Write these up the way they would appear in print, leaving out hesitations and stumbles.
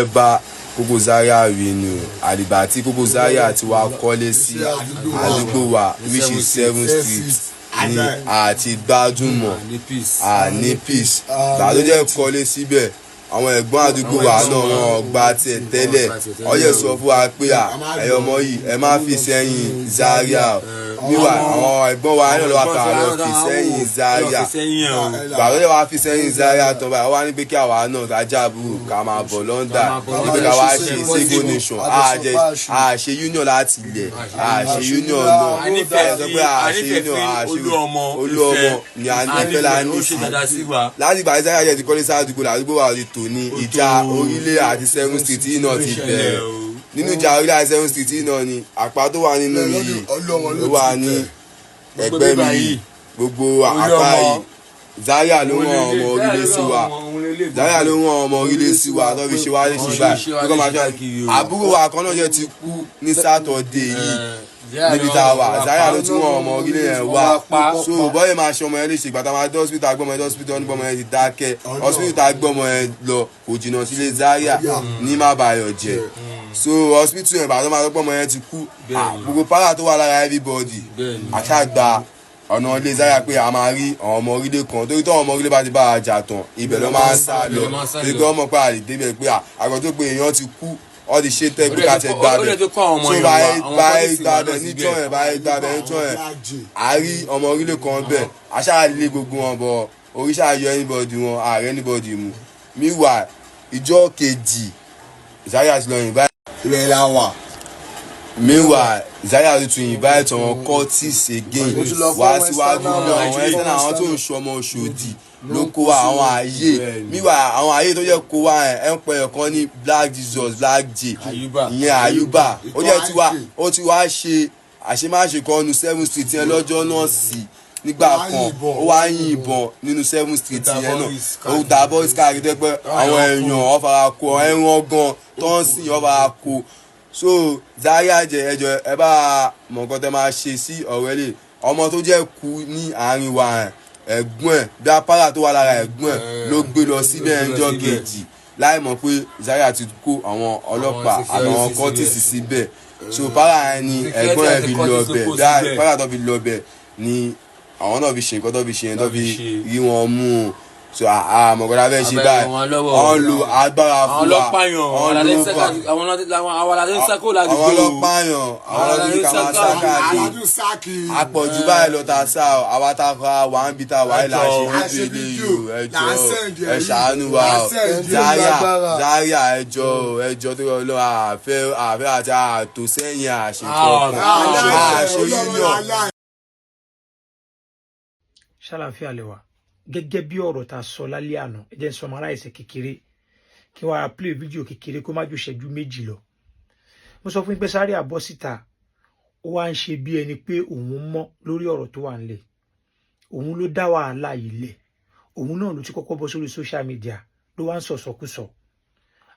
bá Koko Zaria rí ni o àdìgbà tí Koko Zaria ti wá kọ́lé sí àdúgbò wa which is 7th Street ní àti gbádùn mọ́ ní peace gbà tó jẹ́ kọ́lé síbẹ̀ àwọn ẹ̀gbọ́n àdúgbò wa náà wọ́n gba tiẹ̀ tẹ́lẹ̀ ọyẹ sọ fún wa pé ẹ̀yọ́ ọmọ yìí ẹ má fi sẹ́yìn Zaria níwà àwọn ẹ̀gbọ́n wa náà lọ́wọ́ kà lọ fi sẹ́yìn Zaria gbàgbọ́ lè wá fi sẹ́yìn Zaria tán báyìí wọ́n wá ní pé kí àwa náà kájà àbúrò ká máa bọ̀ London níbi ká wá ṣe Sego Nation àṣe union láti ilẹ̀ àṣe union náà sọ pé àṣe union àṣe Olúọmọ ni a ní fẹ́ la ní sí láti ìgbà tí Zaria jẹ́ ti kọ́lé sáàdúgbò làdúgbò wa ti tò ní ìjà orílẹ̀ àti 7th Street yìí náà ti bẹ̀rẹ̀ nínú ìjà orílẹ̀ àti 7th Street yìí náà ni àpá tó wà nínú yìí ló wà ní ẹgbẹ́ mi yìí gbogbo àpá yìí Zaria ló rán ọmọ orílẹ̀ sí wa Zaria ló rán ọmọ orílẹ̀ sí wa tó fi ṣe wá lè ṣe báyìí àbúrò wa kan náà jẹ́ ti kú ní Saturday yìí níbi tá a wà Zaria ló tún rán ọmọ orílẹ̀ yẹn wá so bọ́yẹ̀ máa ṣe ọmọ yẹn lè ṣe ìgbà tá a máa dé hospital gbọ́mọ yẹn dé hospital nígbọ́mọ yẹn ti dákẹ́ hospital tá a gbọ́mọ yẹn lọ kò jìnnà sílé Zaria ní má bàyọ̀ jẹ́ so hospital yẹn bàtọ́ máa tó gbọ́mọ yẹn ti kú gbogbo para tó wà lára everybody àṣàgbà ọ̀nà ilé Zaria pé a máa rí àwọn ọmọ orílẹ̀ kan torí tó àwọn ọmọ orílẹ̀ bá ti bá a jà tán ibẹ̀ ló máa ń sá lọ torí pé ọmọ pé àlè débẹ̀ pé àgbà tó pé èèyàn ti kú all the shit tech ká tẹ gbàbẹ so báyìí gbàbẹ níjọ yẹn báyìí gbàbẹ níjọ yẹn a rí ọmọ orílẹ̀ kan bẹ̀ aṣáálé gbogbo wọn bọ̀ oríṣà yọ anybody wọn ààrẹ anybody mu meanwhile ìjọ kejì Zaria ti lọ invite ilẹ̀ la wà meanwhile Zaria tún invite àwọn cultists again wá síwájú àwọn ẹsẹ̀ náà àwọn tó ń ṣe ọmọ Òṣòdì ló kó wa àwọn ààyè meanwhile àwọn ààyè tó jẹ́ kó wa ẹ̀ ń pẹ́ ẹ̀kan ní Black Jesus Black J ìyẹn Ayuba ó jẹ́ ó ti wá ṣe àṣemáṣe kan nu 7th Street yẹn lọ́jọ́ náà sí nígbà kan ó wá yìnbọn nínú 7th Street yẹn náà ó dá boys káàkiri tẹ́ pé àwọn èèyàn ọ̀fara kó ẹran gan tó ń sìn ọ̀fara kó so Zaria jẹ ẹjọ ẹ bá mọ nǹkan tẹ́ máa ṣe sí ọ̀rọ̀ ẹlẹ ọmọ tó jẹ́ kú ní àárín wa ẹ̀gbọ́n ẹ̀ bí apára tó wà lára ẹ̀gbọ́n ẹ̀ ló gbé lọ síbẹ̀ ẹjọ́ kejì láì mọ̀ pé Zaria ti kó àwọn ọlọ́pàá àtàwọn kọ́tìsì síbẹ̀ so para ẹ̀ ni ẹ̀gbọ́n ẹ̀ fi lọ bẹ̀ bí para tó fi lọ bẹ̀ ni àwọn náà fi ṣe nǹkan tó fi ṣe yẹn tó fi rí wọn mú un so àmọ̀gọ́dá fẹ́ ṣe báyìí wọ́n lo agbára fún wa àwọn ọlọ́pàáyàn àwọn ọlọ́dún ká máa sá káàkiri àpọ̀jù báyìí lọ ta sá àwa ta kọ́ wà ń bi ta wà á là ṣe fídíò eléyìí ẹjọ́ ẹ ṣàánú wa Zaria ẹjọ́ tó yọ lọ àfẹ́ àti àtò sẹ́yìn àṣekọ̀ọ̀kan àṣeyíyàn. ṣàlàfíà lẹ́wà gẹ́gẹ́ bí ọ̀rọ̀ tá sọ lálẹ́ àná ẹ jẹ́ summarize kékeré kí wọ́n á play fídíò kékeré kó má ju ìṣẹ́jú méjì lọ. mo sọ fún yín pé Zaria bọ́ síta ó wá ń ṣe bí ẹni pé òun mọ́ lórí ọ̀rọ̀ tó wà nílẹ̀ òun ló dá wàhálà yìí lẹ̀ òun náà ló ti kọ́kọ́ bọ́ sórí social media ló wá ń sọ̀sọ̀kúsọ.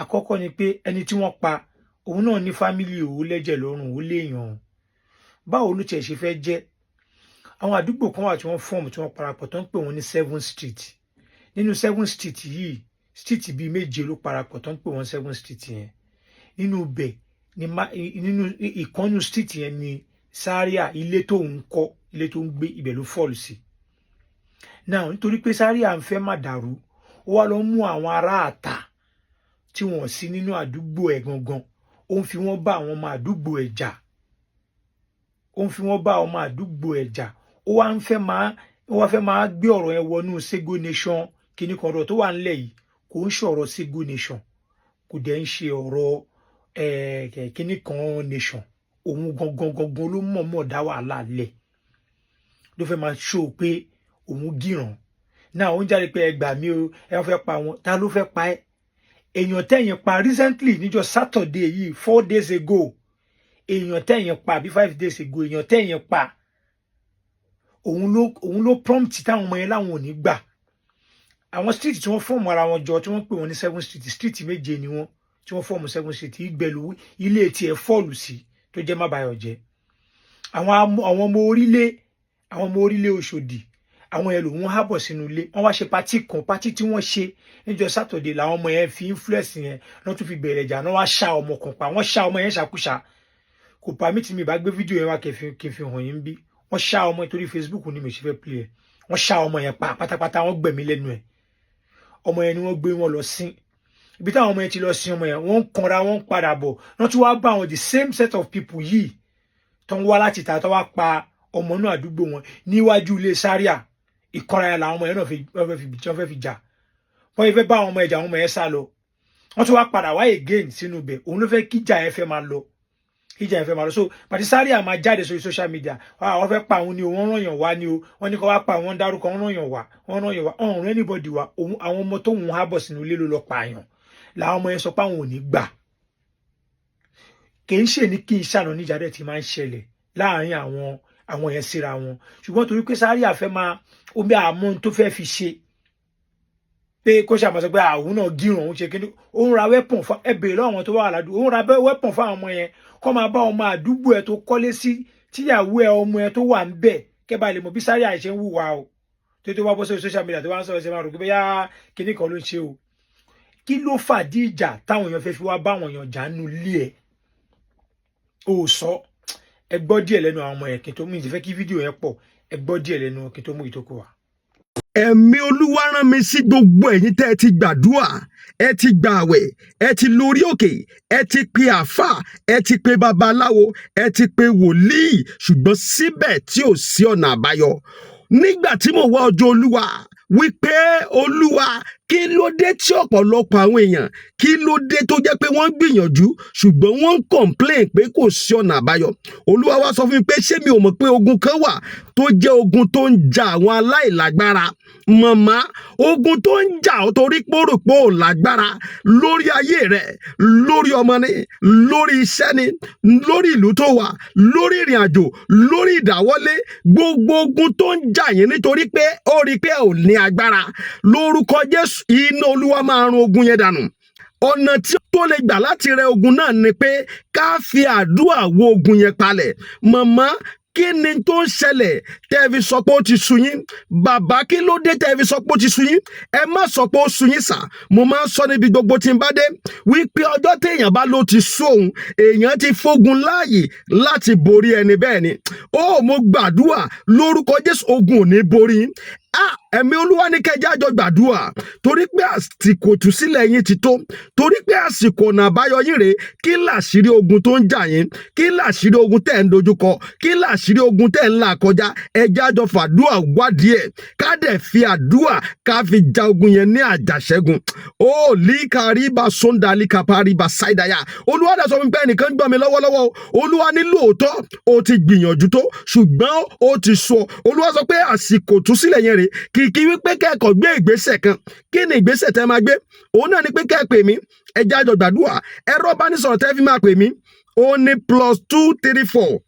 àkọ́kọ́ ni pé ẹni tí wọ́n pa òun náà ní fámìlì òun lẹ́jẹ̀ lọ́rùn ó léèyàn báwo ló tiẹ̀ ṣe fẹ́ jẹ́ àwọn àdúgbò kan wà tí wọ́n fọ́ọ̀mù tí wọ́n parapọ̀ tó ń pè wọ́n ní 7th Street nínú 7th Street yìí street bíi méje ló parapọ̀ tó ń pè wọ́n 7th Street yẹn nínú ibẹ̀ ni nínú ìkànnù street yẹn ni Zaria ilé tó ń kọ́ ilé tó ń gbé ibẹ̀ ló fọ́ọ̀lù sí now nítorí pé Zaria ń fẹ́ má dàrú ó wá lọ mú àwọn ará àta tí wọ́n sí nínú àdúgbò ẹ̀ gangan ó ń fi wọ́n bá àwọn ọmọ àdúgbò ẹ̀ jà ó wá fẹ́ máa gbé ọ̀rọ̀ yẹn wọnú Sego Nation kíní kan ọ̀rọ̀ tó wà nílẹ̀ yìí kò ń ṣe ọ̀rọ̀ Sego Nation kò dẹ̀ ń ṣe ọ̀rọ̀ kíní kan nation òun gangan ló mọ̀ọ́mọ̀ dá wàhálà lẹ̀ ló fẹ́ máa ṣó pé òun gíràn náà ó ń jáde pé ẹgbàá mi o ẹ fẹ́ pa wọn ta ló fẹ́ pa ẹ́ èèyàn tẹ̀yìn pa recently níjọ́ Saturday yìí 4 days ago èèyàn tẹ̀yìn pa bí 5 days ago èèyàn tẹ̀yìn pa òun ló prompt táwọn ọmọ yẹn láwọn ò ní gbà àwọn street tí wọ́n fọ́ọ̀mù ara wọn jọ tí wọ́n pè wọ́n ní 7th Street street méje ni wọ́n tí wọ́n fọ́ọ̀mù 7th Street ìgbẹ̀lú ilé tiẹ̀ fọ́ọ̀lù sí tó jẹ́ má bayọ̀ jẹ́ àwọn ọmọ orílẹ̀ Òṣòdì àwọn yẹn lòun hábọ̀ sínú ilé wọ́n wá ṣe pátì tí wọ́n ṣe níjọ́ Saturday làwọn ọmọ yẹn fi influence yẹn lọ́n tún fi bẹ̀rẹ̀ ìjà náà wá ṣá ọmọ kan pa wọ́n ṣá ọmọ yẹn ṣàkúṣà kò permit mi bá gbé fídíò yẹn wá kí n fi hàn yín bí wọ́n ṣá ọmọ nítorí Facebook ni mi ṣe fẹ́ play ẹ̀ wọ́n ṣá ọmọ yẹn pa pátápátá wọ́n gbẹ̀mí lẹ́nu ẹ̀ ọmọ yẹn ni wọ́n gbé wọn lọ sin ibi táwọn ọmọ yẹn ti lọ sin ọmọ yẹn wọ́n ń kanra wọ́n ń padà bọ̀ wọ́n tún wá bá àwọn the same set of people yìí tó ń wá láti ta tó wá pa ọmọ náà àdúgbò wọn níwájú ilé Zaria ìkanra yẹn làwọn ọmọ yẹn náà fẹ́ fi jà wọ́n yẹn fẹ́ bá àwọn ọmọ ẹja àwọn ọmọ yẹn sá lọ wọ́n tún wá padà wá again sínú ibẹ̀ òun ló fẹ́ kíjà yẹn fẹ́ máa lọ so pàtí Zaria máa jáde sórí social media wọ́n fẹ́ pa òun ni o wọ́n ràn yàn wá ni o wọ́n ní kó wá pa wọ́n dárúkọ wọ́n ràn yàn wá ọ̀run anybody wá àwọn ọmọ tó ń hábọ̀ sínú ilé ló lọ pààyàn làwọn ọmọ yẹn sọ pé àwọn ò ní gbà kì í ṣe ní kí n ṣàná níjà dẹ̀ ti máa ń ṣẹlẹ̀ láàárín àwọn yẹn síra wọn ṣùgbọ́n torí pé Zaria fẹ́ máa omi àmọ́ tó fẹ́ fi ṣe pé kó ṣàmọ̀ sọ pé àwọn náà gíràn òun ṣe kí ni òun ra weapon fún ẹbẹ̀ lọ́wọ́ tó wà ládùúgbò òun ra weapon fún àwọn ọmọ yẹn kọ́ máa bá ọmọ àdúgbò ẹ̀ tó kọ́lé sí tíyàwó ẹ̀ ọmọ ẹ̀ tó wà ń bẹ̀ kẹ́bà lè mọ̀ bí Zaria ṣe ń wùwà o tó wá bọ́ sórí social media tó wá ń sọ̀rọ̀ ṣe máa rò pé bóyá kíní kan ló ń ṣe o kí ló fàdí ìjà táwọn èèyàn fẹ́ fi wá bá àwọn èèyàn jà nínú ilé ẹ̀ o sọ ẹ gbọ́ díẹ̀ lẹ́nu àwọn ọmọ yẹn kí n tó mú ìdífẹ́ kí fídíò yẹn pọ̀ ẹ gbọ́ díẹ̀ lẹ́nu kí n tó mú ìtókò wá. Ẹ̀mí Olúwa rán mi sí gbogbo ẹ̀yin tẹ́ ẹ ti gbàdúrà ẹ ti gbààwẹ̀ ẹ ti lórí òkè ẹ ti pe àáfàá ẹ ti pe babaláwo ẹ ti pe wòlíì ṣùgbọ́n síbẹ̀ tí ò sí ọ̀nà àbáyọ nígbà tí mo wá ọjọ́ Olúwa wípé Olúwa kí ló dé tí ọ̀pọ̀lọpọ̀ àwọn èèyàn kí ló dé tó jẹ́ pé wọ́n ń gbìyànjú ṣùgbọ́n wọ́n ń complain pé kò sí ọ̀nà àbáyọ Olúwa wá sọ fún mi pé ṣé mi ò mọ̀ pé ogun kan wà tó jẹ́ ogun tó ń jà àwọn aláìlágbára màmá ogun tó ń jà ọ́ torí pòròpó ò lágbára lórí ayé rẹ lórí ọmọ ni lórí iṣẹ́ ni lórí ìlú tó wà lórí ìrìn àjò lórí ìdáwọ́lé gbogbo ogun tó ń jà yín nítorí pé ó rí pé ò ní agbára lórúkọ Jésù iná Olúwa máa run ogun yẹn dànù ọ̀nà tí tó lè gbà láti rẹ ogun náà ni pé ká fi àdúrà wo ogun yẹn palẹ̀ màmá kí ni tó ń ṣẹlẹ̀ tẹ́ fi sọ pé ó ti sú yín bàbá kí ló dé tẹ́ fi sọ pé ó ti sú yín ẹ má sọ pé ó sú yín sà mo máa ń sọ níbi gbogbo tí n bá dé wípé ọjọ́ téèyàn bá ló ti sú òun èèyàn ti fógun láàyè láti borí ẹni bẹ́ẹ̀ ni ó mo gbàdúrà lórúkọ Jésù ogun ò ní borí yín ẹ̀mí Olúwa ní kẹjá àjọ gbàdúrà torí pé àsìkò ìtúsílẹ̀ yín ti tó torí pé àsìkò ọ̀nà àbáyọ yín rèé kí làṣírí ogun tó ń jà yín kí làṣírí ogun tẹ̀ ń dojúkọ kí làṣírí ogun tẹ̀ ń là kọjá ẹjá àjọ fàdúrà wádìí ẹ̀ ká dẹ̀ fi àdúrà ká fi ja ogun yẹn ní àjàṣẹ́gun ó líkàríba sọ́ndà líkàpáríba ṣáìdáyà Olúwa dẹ̀ sọ fún mi pé ẹnìkan gbọ́ mi lọ́wọ́lọ́wọ́ Olúwa ní lóòótọ́ ó ti gbìyànjú tó ṣùgbọ́n ó ti sọ Olúwa sọ pé àsìkò ìtúsílẹ̀ yẹn rèé kìkì wípé kẹ́kọ̀ọ́ gbé ìgbésẹ̀ kan kí ni ìgbésẹ̀ tẹ́ máa gbé òun náà ni pé kẹ́ pè mí ẹjẹ́ àjọ gbàdúrà ẹ̀rọ ìbánisọ̀rọ̀ tẹ́ fi máa pè mí ó ní +234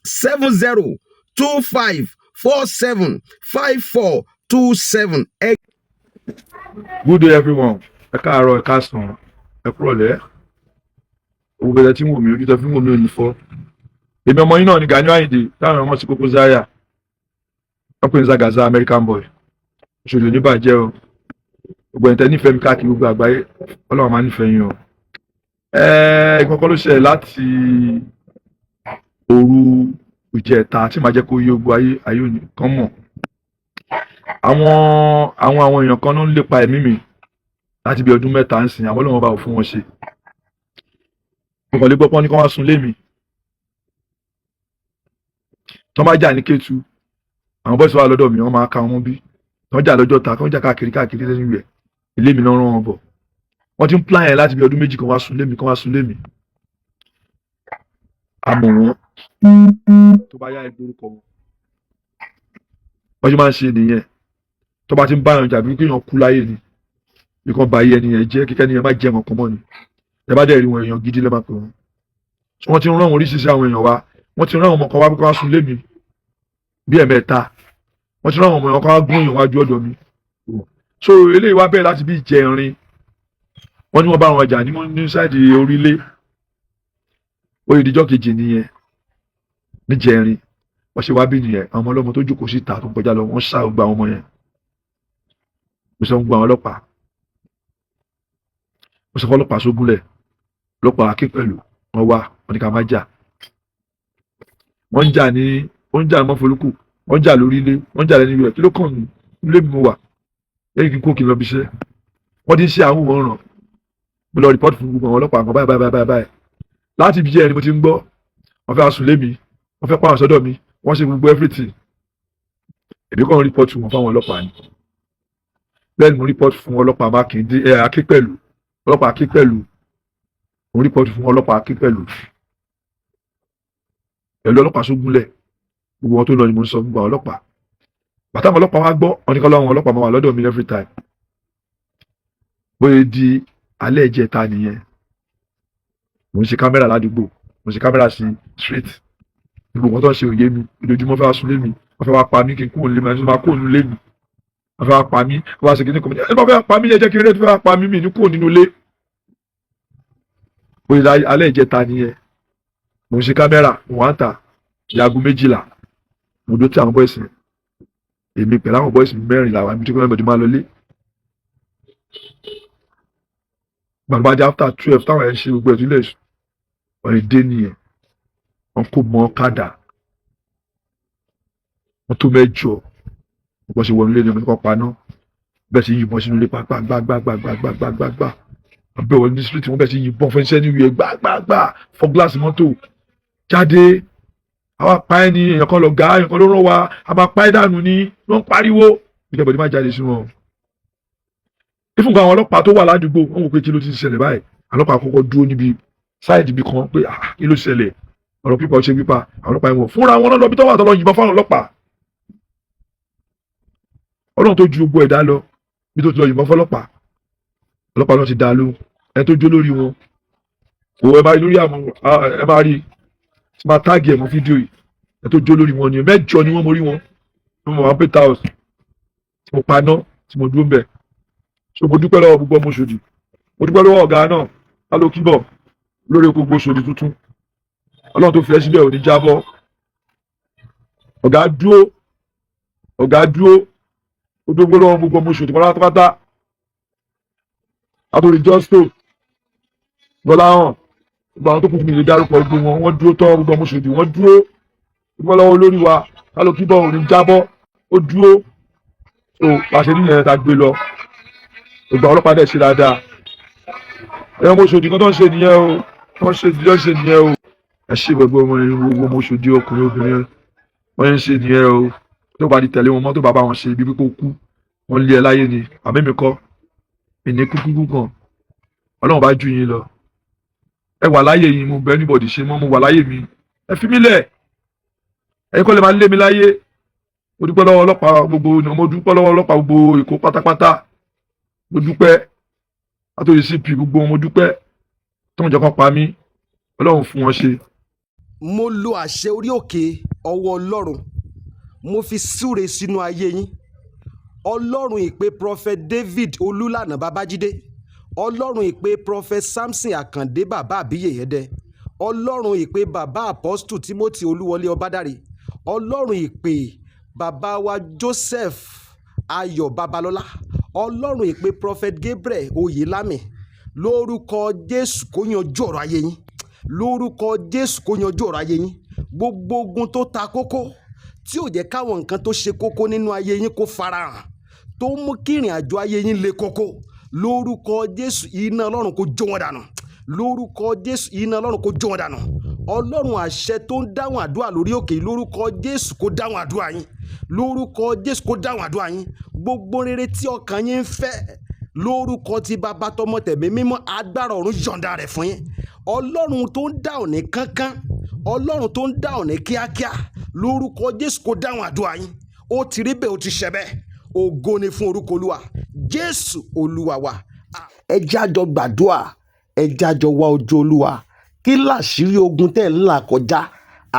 70 25 47 54 27. Good day everyone. Ẹ káàárọ̀ ẹ káàsán ẹ kúrọ̀lẹ́ gbogbo ẹ̀ tí ń wò mí ojú tó fi ń wò mí ò ní fọ́ èmi ọmọ yín náà ni Gani Àyìndé táwọn ọmọ sí Koko Zaria wọ́n pè ní Zagaza American boy òṣèlú oníbàjẹ́ o gbogbo ẹ̀ńtẹ́ nífẹ̀ẹ́ mi káàkiri gbogbo àgbáyé Ọlọ́run máa nífẹ̀ẹ́ yín o ìkọ̀kọ̀ ló ṣẹlẹ̀ láti òru ìjẹta tí màá jẹ́ kó yé gbogbo ayé òní kan mọ̀ àwọn èèyàn kan ló ń lépa ẹ̀mí mi láti bí ọdún mẹ́ta ń sìn àwọn Ọlọ́run bá ò fún wọn ṣe nǹkan lè gbọ́ pọ́n ní kí wọ́n wá sun lé mi tí wọ́n bá jà ní Kétu àwọn bọ́ọ̀sì wà lọ́dọ̀ mi wọ́n máa ka wọn bí wọ́n jà lọ́jọ́ ta wọ́n jà káàkiri lẹ́nu rẹ̀ ilé mi náà rán wọn bọ̀ wọ́n ti ń plan yẹn láti bí ọdún méjì kan wá sun lé mi àmọ́ wọn tó bá yá ẹgbẹ́ orúkọ wọn wọ́n ṣe máa ń ṣe nìyẹn tó bá ti ń báyọ̀ jà bí kéèyàn kú láyé ni bí kan bá yé ẹnìyẹn jẹ́ kíkẹ́ nìyẹn má jẹ́ ọkàn mọ́ ni ẹ bá dẹ̀ rí wọn èèyàn gidi lẹ́ máa pè wọ́n wọ́n ti ń rán wọn oríṣiríṣi àwọn èèyàn wá wọ́n ti rán àwọn ọmọ kan wá bí wọ́n wá sun lé mi bí ẹ̀mẹ́ta wọ́n ti rán àwọn ọmọ èèyàn kan wá gún èèyàn wájú ọ̀dọ̀ mi so eléyìí wá bẹ̀rẹ̀ láti bí ìjẹrin wọ́n ní wọ́n bá wọn jà ní sáìdì orílẹ̀ oyè ìdíjọ́ kejì nìyẹn níjẹrin wọ́n ṣe wá bí nìyẹn àwọn ọmọ ọlọ́mọ tó jókòó síta tó ń kọjá lọ wọ́n sá gbogbo àwọn ọmọ yẹn mo sọ gbogbo àwọn ọlọ́pàá mo sọ fún ọlọ́pàá Sógúnlẹ̀ ọlọ́pàá Akínpẹ̀lú wọ́n wá wọ́n ní ká má jà wọ́n ń jà mọ́folúkù wọ́n ń jà lórí ilé wọ́n ń jà lẹ́nu rẹ̀ kí ló kàn mí ilé mi mo wà lẹ́yìn kí n kó kí n lọ bí iṣẹ́ wọ́n ti ń ṣe àwọn òǹràn mo lọ rìpọ́tù fún gbogbo àwọn ọlọ́pàá kan báyìí láti ibi jẹ́ ẹni mo ti ń gbọ́ wọ́n fẹ́ asùn lé mi wọ́n fẹ́ pàwọn sọ́dọ̀ mi wọ́n ṣe gbogbo everything èmi kàn rìpọ́tù wọn fáwọn ọlọ́pàá ni bẹ́ẹ̀ ni mo rìpọ́tù fún ọlọ́pàá Mákindé Akínpẹ̀lú ọlọ́pàá Akínpẹ̀lú mo rìpọ́tù fún ọlọ́pàá Akínpẹ̀lú pẹ̀lú ọlọ́pàá Sógúnlẹ̀ gbogbo wọn tó lọ ni mo ń sọ gbogbo àwọn ọlọ́pàá bàtà àwọn ọlọ́pàá wa gbọ́ wọn ní kọ́ lọ́wọ́ ọlọ́pàá máa wà lọ́dọ̀ mi every time bóyá di alẹ́ ìjẹta nìyẹn mo ń ṣe kámẹ́rà ládùúgbò mo ń ṣe kámẹ́rà sí street gbogbo wọn tó ń ṣe òye mi ojoojúmọ́ fẹ́ wá sùn lé mi wọ́n fẹ́ wá pa mí kí n kúrò lé mi àti máa kúrò nínú lé mi wọ́n fẹ́ wá pa mí wọ́n wá ṣe kí ní kọ́mọ́tì ẹ̀ bá fẹ́ wá pa mí ẹ jẹ́ kí n rẹ́ tó fẹ́ wá pa mí mi ní kúrò nínú ilé bóyá alẹ́ ìjẹta nìyẹn mo ń ṣe kámẹ́rà mo wá ń ta ìyàgò 12 mo dó tí àwọn bọ́ìsì èmi pẹ̀lú àwọn bọ́ìsì 4 làwọn àmì tí kò mẹ́bọ̀dì máa lọ lé gbàgbà jẹ́ after 12 táwọn ẹ̀ ń ṣe gbogbo ẹ̀túlẹ̀ ọ̀rẹ́ dé nìyẹn wọn kò mọ ọ̀kadà wọn tó 8 wọn ṣe wọnú ilé ní ọmọdé kan paná bẹ́ẹ̀ sì yìnbọn sínú ilé gbàgbàgbàgbàgbàgbàgbà ọbẹ̀ wọn ní street wọn bẹ́ẹ̀ sì yìnbọn fẹ́ sẹ́ni wíyẹ gbàgbàgbà fọ́ gíláàsì mọ́tò jáde àwa pa ẹ́ ní èèyàn kan lọ gà èèyàn kan ló rán wa a máa pa ẹ́ dànù ní ló ń pariwo ìjọba ìdí máa jáde sí wọn. ìfúnkan àwọn ọlọ́pàá tó wà ládùúgbò wọn wò pé kí ló ti ṣẹlẹ̀ báyìí ọlọ́pàá àkọ́kọ́ dúró níbi sáìdì ibì kan pé kí ló ṣẹlẹ̀ ọ̀rọ̀ pípa ọ̀ṣẹ́ pípa àwọn ọlọ́pàá ìwọ̀n fúnra wọn náà lọ bí tó wà tó lọ yìnbọn fáwọn ọlọ́pàá ọlọ́run tó ju gbogbo ẹ̀dá lọ bí tó ti lọ yìnbọn fọlọ́pàá ọlọ́pàá náà ti dá lóhùn ẹni tó jó lórí wọn òun ẹ máa rí lórí àwọn ẹ máa rí tí máa táàgì ẹ̀ mọ́ fídíò yìí ẹni tó jó lórí wọn ni 8 ni wọ́n mo rí wọn wọ́n mọ̀ wọ́n pé house tí mo paná tí mo dúró ń bẹ̀ so mo dúpẹ́ lọ́wọ́ gbogbo ọmọ Òṣòdì mo dúpẹ́ lọ́wọ́ ọ̀gá náà lálọ́ kíbọ̀ lórí gbogbo Òṣòdì tuntun ọlọ́run tó fi ẹ́ síbẹ̀ ò ní jábọ́ ọ̀gá dúró ó dúpẹ́ lọ́wọ́ gbogbo ọmọ Òṣòdì pátápátá àtòrí jọ́stò Gbọ́láhàn gbogbo àwọn tó kù fún mi lè dárúkọ gbogbo wọn dúró tọ́ gbogbo ọmọ Òṣòdì wọ́n dúró dúpẹ́ lọ́wọ́ olórí wa lálọ́ kíbọ̀ ò ní jábọ́ ó dúró so pàṣẹ níyẹn ta gbé lọ ìgbà ọlọ́pàá dẹ̀ ṣe dáadáa ẹ̀rọ ọmọ Òṣòdì kan tó ń ṣe nìyẹn o wọ́n ṣe nìyẹn o ẹ ṣe gbogbo ọmọ Òṣòdì ọkùnrin obìnrin wọ́n ń ṣe nìyẹn o tó bá di tẹ̀lé wọn mọ́ tó bá bá wọn ṣe ibi pípé kú wọ́n lé ẹ láyé ni àmì mi kọ́ ìní kúkú kan ọlọ́run bá ju yín lọ ẹ wà láyé yín mo bẹ anybody ṣe mọ́ mo wà láyé mi ẹ fi mí lẹ̀ ẹ kọ́ lè máa lé mi láyé mo dúpẹ́ lọ́wọ́ ọlọ́pàá gbogbo Èkó pátápátá mo dúpẹ́ látòrí CP gbogbo mo dúpẹ́ tó ń jẹ́ kán pa mí ọlọ́run fún wọn ṣe. mo lo àṣẹ orí òkè ọwọ́ ọlọ́run mo fi súre sínú ayé yín ọlọ́run ìpè prophet David Olúlànà Babájídé ọlọ́run ìpè prophet Samson Àkàndé bàbá àbíyèyẹdẹ ọlọ́run ìpè bàbá apostle Timothy Olúwọlé Ọbádáre ọlọ́run ìpè bàbá wa Joseph Ayọ̀ Babalọ́lá ọlọ́run ìpè prophet Gabriel Oyèlámì lórúkọ Jésù kó yanjú ọ̀rọ̀ ayé yín lórúkọ Jésù kó yanjú ọ̀rọ̀ ayé yín gbogbo ogun tó ta kókó tí ò jẹ́ káwọn nǹkan tó ṣe kókó nínú ayé yín kó farahàn tó mú kí ìrìn àjò ayé yín le kókó lórúkọ Jésù iná ọlọ́run kó jó wọn dànù lórúkọ Jésù iná ọlọ́run kó jó wọn dànù ọlọ́run àṣẹ tó ń dáhùn àdúrà lórí òkè lórúkọ Jésù kó dáhùn àdúrà yín lórúkọ Jésù kó dáhùn àdúrà yín gbogbo rere tí ọkàn yín ń fẹ́ lórúkọ tí bàbá tọmọ tẹ̀mí mímọ́ agbára ọ̀run yọ̀ǹda rẹ̀ fún yín ọlọ́run tó ń dáhùn ní kánkán ọlọ́run tó ń dáhùn ní kíákíá lórúkọ Jésù kó dáhùn àdúrà yín ó ti rí bẹ́ẹ̀ ó ti ṣẹ bẹ́ẹ̀ ògo ni fún orúkọ Olúwa Jésù Olúwa wa. ẹ jájọ gbàdúrà ẹ jájọ wá ojú Olúwa kí láṣìírí ogun tẹ́ ń là kọjá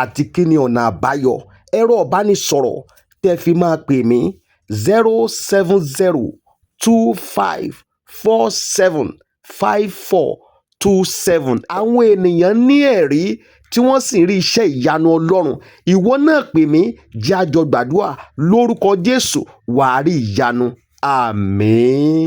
àti kí ni ọ̀nà àbáyọ ẹ̀rọ ìbánisọ̀rọ̀ tẹ́ fi máa pè mí 07025475427. àwọn ènìyàn ní ẹ̀rí tí wọ́n sì ń rí iṣẹ́ ìyanu Ọlọ́run. Ìwọ náà pè mí, jẹ́ a jọ gbàdúrà lórúkọ Jésù, wàá rí ìyanu. Àmín.